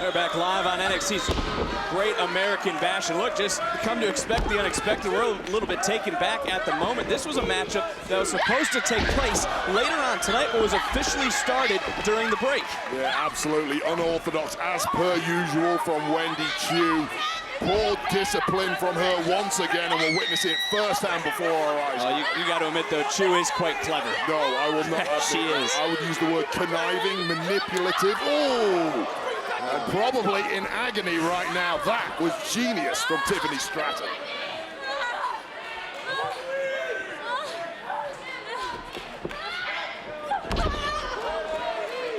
We're back live on NXT's Great American Bash. And look, just come to expect the unexpected. We're a little bit taken back at the moment. This was a matchup that was supposed to take place later on tonight, but was officially started during the break. Yeah, absolutely unorthodox, as per usual, from Wendy Choo. Poor discipline from her once again, and we're witnessing it firsthand before our eyes. You got to admit, though, Choo is quite clever. No, I will not. She is. I would use the word conniving, manipulative. Oh! And probably in agony right now. That was genius from Tiffany Stratton.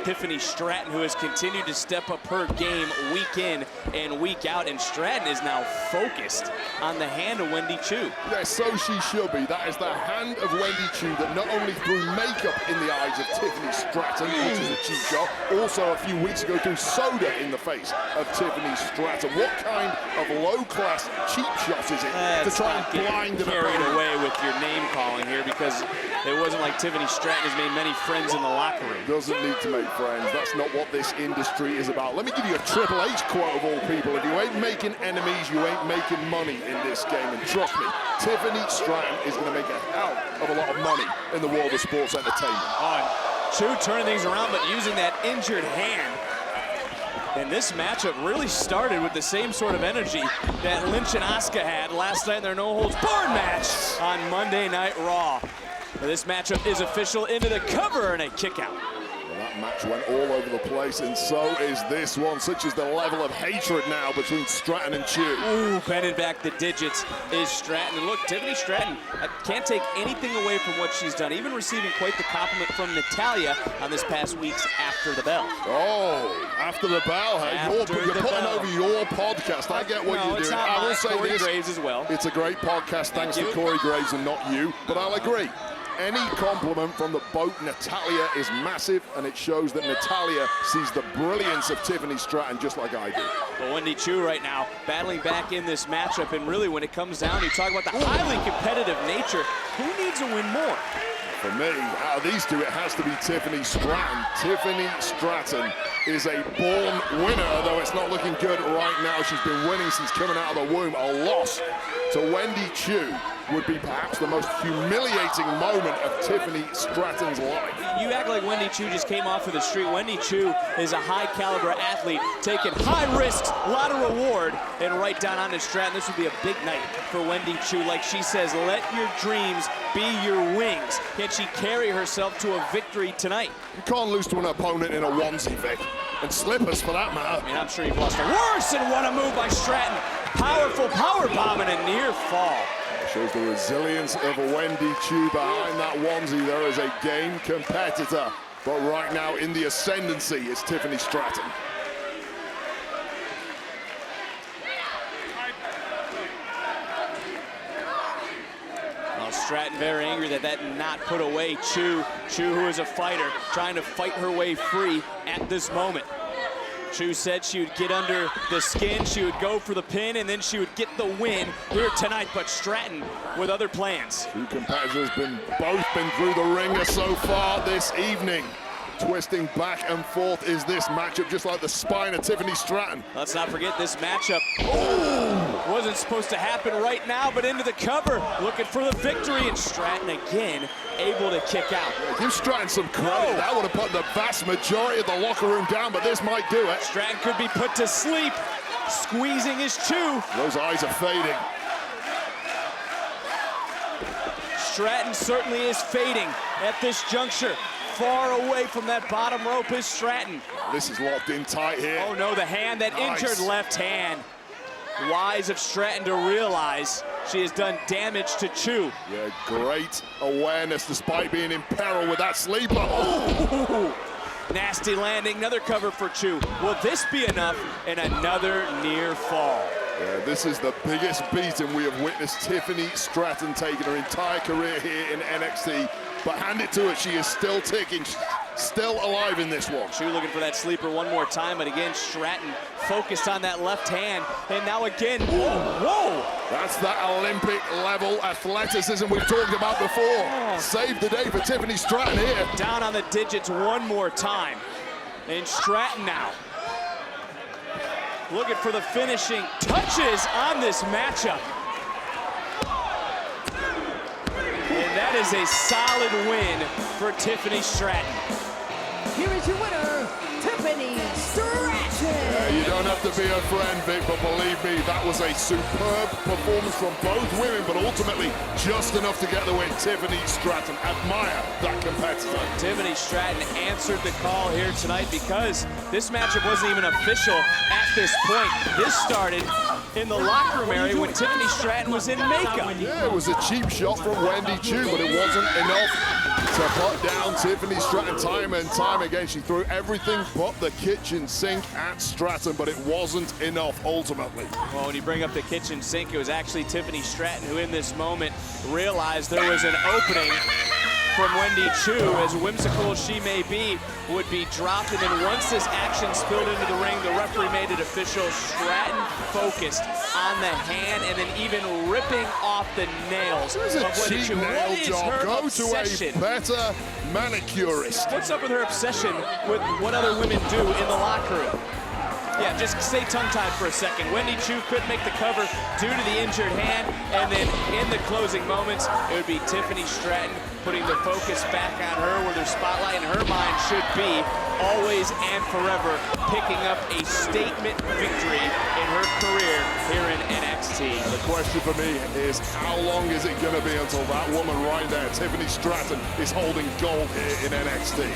Tiffany Stratton, who has continued to step up her game week in and week out, and Stratton is now focused on the hand of Wendy Choo. Yeah, so she should be. That is the hand of Wendy Choo that not only threw makeup in the eyes of Tiffany Stratton, which is a cheap shot, also a few weeks ago threw soda in the face of Tiffany Stratton. What kind of low-class cheap shot is it to try and blind an carried opponent? away with your name calling here, because it wasn't like Tiffany Stratton has made many friends in the locker room. Doesn't need to make friends. That's not what this industry is about. Let me give you a Triple H quote of all people. If you ain't making enemies, you ain't making money in this game. And trust me, Tiffany Stratton is going to make a hell of a lot of money in the world of sports entertainment. Choo turning things around, but using that injured hand. And this matchup really started with the same sort of energy that Lynch and Asuka had last night in their no-holds-barred match on Monday Night Raw. But this matchup is official, into the cover and a kick-out. That match went all over the place, and so is this one. Such is the level of hatred now between Stratton and Choo. Ooh, bending back the digits is Stratton. And look, Tiffany Stratton can't take anything away from what she's done, even receiving quite the compliment from Natalya on this past week's After the Bell. Oh, After the Bell, hey? You're putting over your podcast. I get what you're doing. I will say Corey Graves as well. It's a great podcast, thanks to Corey Graves and not you, but I'll agree. Any compliment from the boat Natalya is massive, and it shows that Natalya sees the brilliance of Tiffany Stratton just like I do. But Wendy Choo right now battling back in this matchup, and really when it comes down, you talk about the highly competitive nature, who needs to win more? For me, out of these two, it has to be Tiffany Stratton. Tiffany Stratton is a born winner, though it's not looking good right now. She's been winning since coming out of the womb. A loss to Wendy Choo would be perhaps the most humiliating moment of Tiffany Stratton's life. You act like Wendy Choo just came off of the street. Wendy Choo is a high-caliber athlete, taking high risks, a lot of reward, and right down onto Stratton. This would be a big night for Wendy Choo. Like she says, let your dreams be your wings. Can she carry herself to a victory tonight? You can't lose to an opponent in a onesie, Vic, and slippers for that matter. I mean, I'm sure you've lost a worse, and what a move by Stratton. Powerful power bomb and a near fall. Shows the resilience of Wendy Choo behind that onesie. There is a game competitor, but right now in the ascendancy is Tiffany Stratton. Well, Stratton very angry that not put away Choo. Choo, who is a fighter, trying to fight her way free at this moment. Choo said she would get under the skin, she would go for the pin, and then she would get the win here tonight. But Stratton with other plans. Two competitors both been through the ringer so far this evening. Twisting back and forth is this matchup, just like the spine of Tiffany Stratton. Let's not forget this matchup. Wasn't supposed to happen right now, but into the cover, looking for the victory, and Stratton again able to kick out. Yeah, give Stratton some credit. That would have put the vast majority of the locker room down, but this might do it. Stratton could be put to sleep, squeezing his Choo. Those eyes are fading. Stratton certainly is fading at this juncture. Far away from that bottom rope is Stratton. This is locked in tight here. Oh no, the hand, that injured left hand. Wise of Stratton to realize she has done damage to Choo. Yeah, great awareness despite being in peril with that sleeper. Oh. Nasty landing, another cover for Choo. Will this be enough? And another near fall. Yeah, this is the biggest beating we have witnessed Tiffany Stratton take in her entire career here in NXT. But hand it to her, she is still ticking, still alive in this one. Choo looking for that sleeper one more time, but again, Stratton focused on that left hand, and now again, whoa! That's that Olympic level athleticism we've talked about before. Save the day for Tiffany Stratton here. Down on the digits one more time, and Stratton now looking for the finishing touches on this matchup. And that is a solid win for Tiffany Stratton. Here is your winner, Tiffany Stratton. You don't have to be a friend, Vic, but believe me, that was a superb performance from both women, but ultimately just enough to get the win. Tiffany Stratton, admire that competitor. Tiffany Stratton answered the call here tonight because this matchup wasn't even official at this point. This started in the locker room area when Tiffany Stratton was in makeup. Yeah, it was a cheap shot from Wendy Choo, but it wasn't enough to put down Tiffany Stratton time and time again. She threw everything but the kitchen sink at Stratton, but it wasn't enough ultimately. Well, when you bring up the kitchen sink, it was actually Tiffany Stratton who in this moment realized there was an opening from Wendy Choo, as whimsical as she may be, would be dropped. And then once this action spilled into the ring, the referee made it official. Stratton focused on the hand and then even ripping off the nails This is a of Wendy cheap Choo. What nail is job. her Go obsession? to a better manicurist. What's up with her obsession with what other women do in the locker room? Yeah, just stay tongue-tied for a second. Wendy Choo couldn't make the cover due to the injured hand, and then in the closing moments, it would be Tiffany Stratton putting the focus back on her, where the spotlight in her mind should be always and forever, picking up a statement victory in her career here in NXT. The question for me is, how long is it going to be until that woman right there, Tiffany Stratton, is holding gold here in NXT?